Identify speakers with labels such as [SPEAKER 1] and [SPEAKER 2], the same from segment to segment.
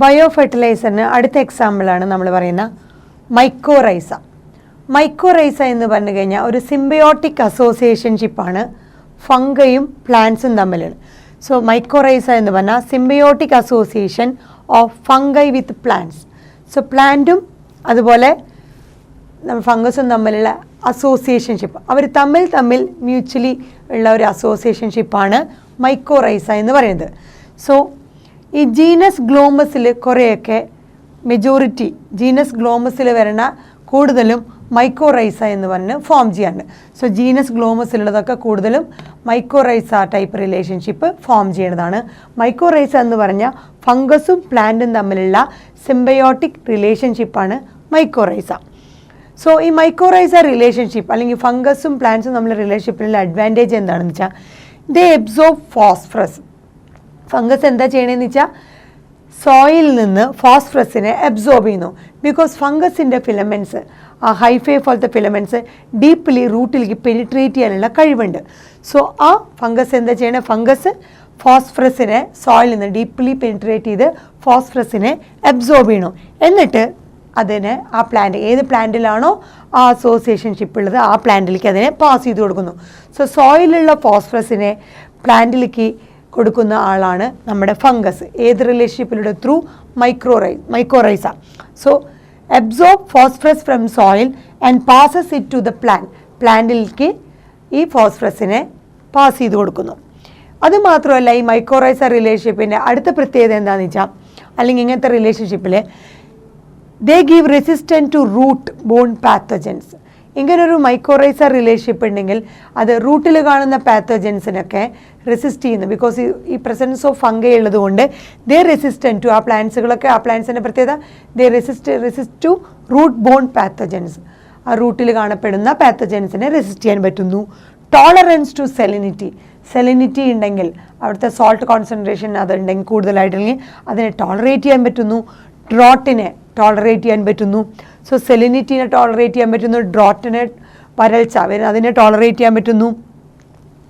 [SPEAKER 1] Bio ഫെർട്ടിലൈസറിന് അടുത്ത എക്സാമ്പിളാണ് നമ്മൾ പറയുന്ന മൈക്കോറൈസ. മൈക്കോറൈസ എന്ന് പറഞ്ഞു കഴിഞ്ഞാൽ ഒരു സിംബയോട്ടിക് അസോസിയേഷൻഷിപ്പാണ് ഫംഗയും പ്ലാന്റ്സും തമ്മിലുള്ള. സോ മൈക്കോറൈസ എന്ന് പറഞ്ഞാൽ symbiotic association of fungi with plants. So പ്ലാന്റും അതുപോലെ ഫംഗസും തമ്മിലുള്ള അസോസിയേഷൻഷിപ്പ്, അവർ തമ്മിൽ മ്യൂച്വലി ഉള്ള ഒരു അസോസിയേഷൻഷിപ്പാണ് മൈക്കോറൈസ എന്ന് പറയുന്നത്. സോ ഈ ജീനസ് ഗ്ലോമസിൽ കുറേയൊക്കെ മെജോറിറ്റി ജീനസ് ഗ്ലോമസിൽ വരുന്ന കൂടുതലും മൈക്കോറൈസ എന്ന് പറഞ്ഞ് ഫോം ചെയ്യാറുണ്ട്. സോ ജീനസ് ഗ്ലോമസിലുള്ളതൊക്കെ കൂടുതലും മൈക്കോറൈസ ടൈപ്പ് റിലേഷൻഷിപ്പ് ഫോം ചെയ്യുന്നതാണ്. മൈക്കോറൈസ എന്ന് പറഞ്ഞാൽ ഫംഗസും പ്ലാന്റും തമ്മിലുള്ള സിംബയോട്ടിക് റിലേഷൻഷിപ്പാണ് മൈക്കോറൈസ. സോ ഈ മൈക്കോറൈസ റിലേഷൻഷിപ്പ് അല്ലെങ്കിൽ ഫംഗസും പ്ലാന്റ്സും തമ്മിലുള്ള റിലേഷൻഷിപ്പിലുള്ള അഡ്വാൻറ്റേജ് എന്താണെന്ന് വെച്ചാൽ ദേ എബ്സോർബ് ഫോസ്ഫറസ്. ഫംഗസ് എന്താ ചെയ്യണമെന്ന് വെച്ചാൽ സോയിൽ നിന്ന് ഫോസ്ഫറസിനെ അബ്സോർബ് ചെയ്യുന്നു. ബിക്കോസ് ഫംഗസിൻ്റെ ഫിലമെൻറ്റ്സ്, ആ ഹൈഫേ പോലത്തെ ഫിലമെൻറ്റ്സ് ഡീപ്ലി റൂട്ടിലേക്ക് പെനിട്രേറ്റ് ചെയ്യാനുള്ള കഴിവുണ്ട്. സോ ആ ഫംഗസ് എന്താ ചെയ്യണേ, ഫംഗസ് ഫോസ്ഫറസിനെ സോയിൽ നിന്ന് ഡീപ്ലി പെനിട്രേറ്റ് ചെയ്ത് ഫോസ്ഫറസിനെ അബ്സോർബ് ചെയ്യണം. എന്നിട്ട് അതിനെ ആ പ്ലാന്റ്, ഏത് പ്ലാന്റിലാണോ ആ അസോസിയേഷൻഷിപ്പ് ഉള്ളത് ആ പ്ലാന്റിലേക്ക് അതിനെ പാസ് ചെയ്ത് കൊടുക്കുന്നു. സോ സോയിലുള്ള ഫോസ്ഫറസിനെ പ്ലാന്റിലേക്ക് കൊടുക്കുന്ന ആളാണ് നമ്മുടെ ഫംഗസ്. ഏത് റിലേഷൻഷിപ്പിലൂടെ? Through mycorrhiza. So absorb phosphorus from soil and passes it to the പ്ലാന്റിലേക്ക് ഈ ഫോസ്ഫറസിനെ പാസ് ചെയ്ത് കൊടുക്കുന്നു. അതുമാത്രമല്ല, ഈ മൈക്കോറൈസ റിലേഷൻഷിപ്പിൻ്റെ അടുത്ത പ്രത്യേകത എന്താണെന്ന് വെച്ചാൽ, അല്ലെങ്കിൽ ഇങ്ങനത്തെ റിലേഷൻഷിപ്പിൽ they give resistant to root borne pathogens. ഇങ്ങനൊരു മൈക്കോറൈസ റിലേഷൻഷിപ്പ് ഉണ്ടെങ്കിൽ അത് റൂട്ടിൽ കാണുന്ന പാത്തജൻസിനൊക്കെ റെസിസ്റ്റ് ചെയ്യുന്നു. ബിക്കോസ് ഈ പ്രസൻസ് ഓഫ് ഫംഗൈ ഉള്ളതുകൊണ്ട് ദേ റെസിസ്റ്റൻറ്റ് ടു, ആ പ്ലാന്റ്സുകളൊക്കെ, ആ പ്ലാന്റ്സിൻ്റെ പ്രത്യേകത they resist to root borne pathogens. ആ റൂട്ടിൽ കാണപ്പെടുന്ന പാത്തജൻസിനെ റെസിസ്റ്റ് ചെയ്യാൻ പറ്റുന്നു. ടോളറൻസ് ടു സെലിനിറ്റി ഉണ്ടെങ്കിൽ, അവിടുത്തെ സോൾട്ട് കോൺസെൻട്രേഷൻ അതുണ്ടെങ്കിൽ കൂടുതലായിട്ടുണ്ടെങ്കിൽ അതിനെ ടോളറേറ്റ് ചെയ്യാൻ പറ്റുന്നു. ഡ്രോട്ടിനെ ടോളറേറ്റ് ചെയ്യാൻ പറ്റുന്നു. സോ സെലിനിറ്റിനെ ടോളറേറ്റ് ചെയ്യാൻ പറ്റുന്നു. ഡ്രോട്ടിനെ, വരൾച്ച, അതിനെ ടോളറേറ്റ് ചെയ്യാൻ പറ്റുന്നു.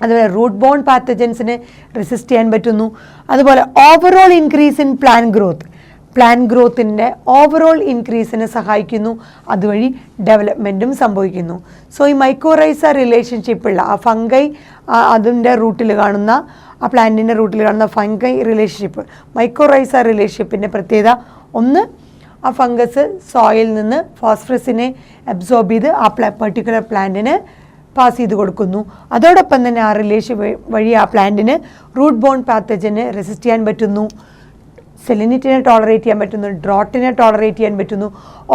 [SPEAKER 1] അതുപോലെ റൂട്ട് ബോൺ പാത്തജൻസിനെ റെസിസ്റ്റ് ചെയ്യാൻ പറ്റുന്നു. അതുപോലെ ഓവറോൾ ഇൻക്രീസ് ഇൻ പ്ലാന്റ് ഗ്രോത്തിൻ്റെ ഓവറോൾ ഇൻക്രീസിനെ സഹായിക്കുന്നു. അതുവഴി ഡെവലപ്മെൻറ്റും സംഭവിക്കുന്നു. സോ ഈ മൈക്കോറൈസ റിലേഷൻഷിപ്പുള്ള ആ ഫംഗൈ, അതിൻ്റെ റൂട്ടിൽ കാണുന്ന, ആ പ്ലാന്റിൻ്റെ റൂട്ടിൽ കാണുന്ന ഫംഗൈ റിലേഷൻഷിപ്പ്, മൈക്കോറൈസ റിലേഷൻഷിപ്പിൻ്റെ പ്രത്യേകത ഒന്ന്, ആ ഫംഗസ് സോയിൽ നിന്ന് ഫോസ്ഫറസിനെ അബ്സോർബ് ചെയ്ത് ആ പെർട്ടിക്കുലർ പ്ലാന്റിന് പാസ് ചെയ്ത് കൊടുക്കുന്നു. അതോടൊപ്പം തന്നെ ആ റിലേഷൻ വഴി ആ പ്ലാന്റിന് റൂട്ട് ബോൺ പാത്തജനെ റെസിസ്റ്റ് ചെയ്യാൻ പറ്റുന്നു, സെലിനിറ്റിനെ ടോളറേറ്റ് ചെയ്യാൻ പറ്റുന്നു, ഡ്രോട്ടിനെ ടോളറേറ്റ് ചെയ്യാൻ പറ്റുന്നു.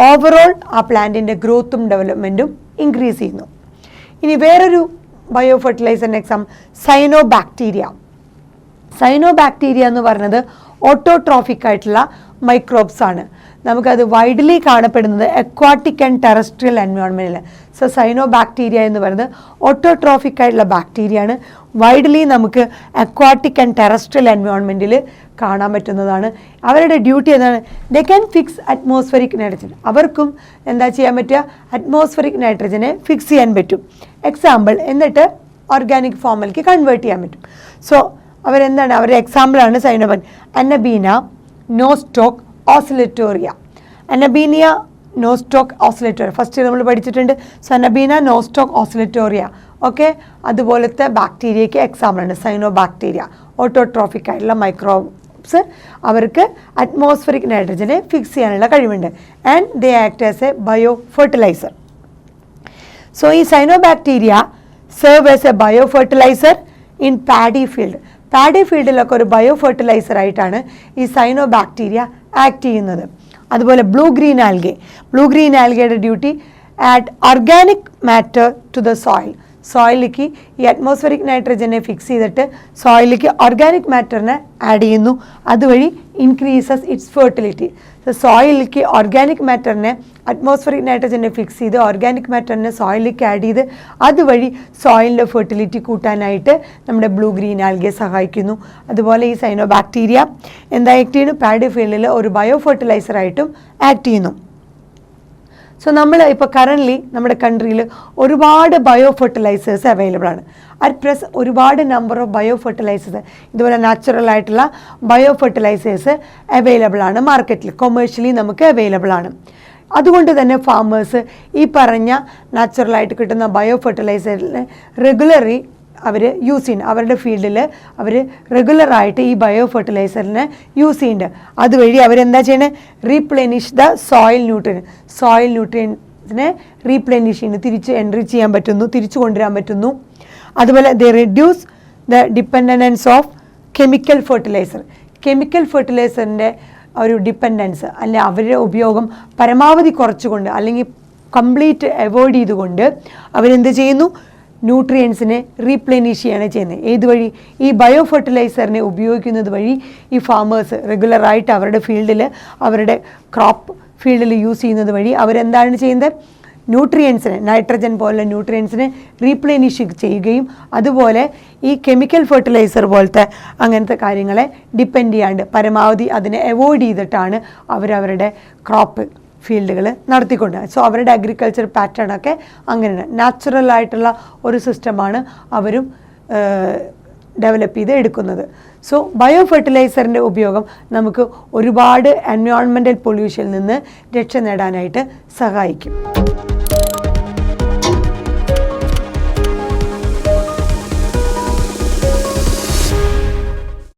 [SPEAKER 1] ഓവറോൾ ആ പ്ലാന്റിൻ്റെ ഗ്രോത്തും ഡെവലപ്മെൻറ്റും ഇൻക്രീസ് ചെയ്യുന്നു. ഇനി വേറൊരു ബയോ ഫെർട്ടിലൈസറിൻ്റെ സൈനോബാക്ടീരിയ എന്ന് പറയുന്നത് ഓട്ടോട്രോഫിക് ആയിട്ടുള്ള മൈക്രോബ്സ് ആണ്. നമുക്കത് വൈഡ്ലി കാണപ്പെടുന്നത് അക്വാട്ടിക് ആൻഡ് ടെറസ്ട്രിയൽ എൻവയോൺമെൻറ്റിൽ. സോ സൈനോബാക്ടീരിയ എന്ന് പറയുന്നത് ഓട്ടോട്രോഫിക് ആയിട്ടുള്ള ബാക്ടീരിയ ആണ്. വൈഡ്ലി നമുക്ക് അക്വാട്ടിക് ആൻഡ് ടെറസ്ട്രിയൽ എൻവയോൺമെൻറ്റിൽ കാണാൻ പറ്റുന്നതാണ്. അവരുടെ ഡ്യൂട്ടി എന്താണ്? They can fix atmospheric nitrogen. അവർക്കും എന്താ ചെയ്യാൻ പറ്റുക? അറ്റ്മോസ്ഫറിക് നൈട്രജനെ ഫിക്സ് ചെയ്യാൻ പറ്റും. എക്സാമ്പിൾ, എന്നിട്ട് ഓർഗാനിക് ഫോമിലേക്ക് കൺവേർട്ട് ചെയ്യാൻ പറ്റും. സോ അവരെന്താണ്, അവരുടെ എക്സാമ്പിളാണ് Anabaena Nostoc Oscillatoria. Anabaena Nostoc Oscillatoria first നമ്മൾ പഠിച്ചിട്ടുണ്ട്. So Anabaena Nostoc Oscillatoria, okay, അതുപോലത്തെ ബാക്ടീരിയയ്ക്ക് എക്സാമ്പിളാണ് സൈനോബാക്ടീരിയ. ഓട്ടോട്രോഫിക് ആയിട്ടുള്ള മൈക്രോബ്സ്, അവർക്ക് അറ്റ്മോസ്ഫറിക് നൈട്രജനെ ഫിക്സ് ചെയ്യാനുള്ള കഴിവുണ്ട്. And they act as a bio fertiliser. So ഈ cyanobacteria serve as a bio fertiliser in paddy ഫീൽഡിലൊക്കെ ഒരു ബയോ ഫെർട്ടിലൈസർ ആയിട്ടാണ് ഈ സൈനോബാക്ടീരിയ ആക്ട് ചെയ്യുന്നത്. അതുപോലെ ബ്ലൂ ഗ്രീൻ ആൽഗയുടെ duty add organic matter to the സോയിലിലേക്ക് ഈ അറ്റ്മോസ്ഫറിക് നൈട്രജനെ ഫിക്സ് ചെയ്തിട്ട് സോയിലിലേക്ക് ഓർഗാനിക് മാറ്ററിനെ ആഡ് ചെയ്യുന്നു. അതുവഴി ഇൻക്രീസസ് ഇറ്റ്സ് ഫെർട്ടിലിറ്റി. സോയിലിലേക്ക് ഓർഗാനിക് മാറ്ററിനെ, അറ്റ്മോസ്ഫറിക് നൈട്രജനെ ഫിക്സ് ചെയ്ത് ഓർഗാനിക് മാറ്ററിനെ സോയിലിലേക്ക് ആഡ് ചെയ്ത് അതുവഴി സോയിലിൻ്റെ ഫെർട്ടിലിറ്റി കൂട്ടാനായിട്ട് നമ്മുടെ ബ്ലൂ ഗ്രീൻ ആൽഗയെ സഹായിക്കുന്നു. അതുപോലെ ഈ സൈനോബാക്ടീരിയ എന്താ ആക്ട് ചെയ്യുന്നു? പാഡി ഫീൽഡിൽ ഒരു ബയോ ഫെർട്ടിലൈസറായിട്ടും ആക്ട് ചെയ്യുന്നു. സോ നമ്മൾ ഇപ്പോൾ കറൻ്റ്ലി നമ്മുടെ കൺട്രിയിൽ ഒരുപാട് ബയോ ഫെർട്ടിലൈസേഴ്സ് അവൈലബിൾ ആണ്. അറ്റ് പ്രസ് ഒരുപാട് നമ്പർ ഓഫ് ബയോ ഫെർട്ടിലൈസേഴ്സ്, ഇതുപോലെ നാച്ചുറൽ ആയിട്ടുള്ള ബയോ ഫെർട്ടിലൈസേഴ്സ് അവൈലബിൾ ആണ് മാർക്കറ്റിൽ, കൊമേഴ്ഷ്യലി നമുക്ക് അവൈലബിൾ ആണ്. അതുകൊണ്ട് തന്നെ ഫാമേഴ്സ് ഈ പറഞ്ഞ നാച്ചുറലായിട്ട് കിട്ടുന്ന ബയോ ഫെർട്ടിലൈസറിനെ റെഗുലറി അവർ യൂസ് ചെയ്യുന്നുണ്ട്. അവരുടെ ഫീൽഡിൽ അവർ റെഗുലറായിട്ട് ഈ ബയോ ഫെർട്ടിലൈസറിനെ യൂസ് ചെയ്യുന്നുണ്ട്. അതുവഴി അവരെന്താ ചെയ്യണത്? റീപ്ലെനിഷ് ദ സോയിൽ ന്യൂട്രിയൻസിനെ റീപ്ലെനിഷ് ചെയ്യുന്നു, തിരിച്ച് എൻറിച്ച് ചെയ്യാൻ പറ്റുന്നു, തിരിച്ചു കൊണ്ടുവരാൻ പറ്റുന്നു. അതുപോലെ they reduce the dependence of chemical ഫെർട്ടിലൈസറിൻ്റെ ഒരു ഡിപ്പെൻഡൻസ് അല്ലെ അവരുടെ ഉപയോഗം പരമാവധി കുറച്ചുകൊണ്ട് അല്ലെങ്കിൽ കംപ്ലീറ്റ് അവോയ്ഡ് ചെയ്തുകൊണ്ട് അവരെന്ത് ചെയ്യുന്നു? ന്യൂട്രിയൻസിനെ റീപ്ലെനിഷ് ചെയ്യാണ് ചെയ്യുന്നത്. ഏതുവഴി? ഈ ബയോ ഫെർട്ടിലൈസറിനെ ഉപയോഗിക്കുന്നത് വഴി ഈ ഫാമേഴ്സ് റെഗുലറായിട്ട് അവരുടെ ഫീൽഡിൽ, അവരുടെ ക്രോപ്പ് ഫീൽഡിൽ യൂസ് ചെയ്യുന്നത് വഴി അവരെന്താണ് ചെയ്യുന്നത്? ന്യൂട്രിയൻസിനെ, നൈട്രജൻ പോലുള്ള ന്യൂട്രിയൻസിനെ റീപ്ലെനിഷ് ചെയ്യുകയും അതുപോലെ ഈ കെമിക്കൽ ഫെർട്ടിലൈസർ പോലത്തെ അങ്ങനത്തെ കാര്യങ്ങളെ ഡിപ്പെൻഡ് ചെയ്യാണ്ട് പരമാവധി അതിനെ അവോയ്ഡ് ചെയ്തിട്ടാണ് അവരവരുടെ ക്രോപ്പ് ഫീൽഡുകൾ നടത്തിക്കൊണ്ട്. സോ അവരുടെ അഗ്രികൾച്ചർ പാറ്റേണൊക്കെ അങ്ങനെയാണ്, നാച്ചുറൽ ആയിട്ടുള്ള ഒരു സിസ്റ്റമാണ് അവരും ഡെവലപ്പ് ചെയ്ത് എടുക്കുന്നത്. സോ ബയോ ഫെർട്ടിലൈസറിൻ്റെ ഉപയോഗം നമുക്ക് ഒരുപാട് എൻവയോൺമെൻറ്റൽ പൊല്യൂഷനിൽ നിന്ന് രക്ഷ നേടാനായിട്ട് സഹായിക്കും.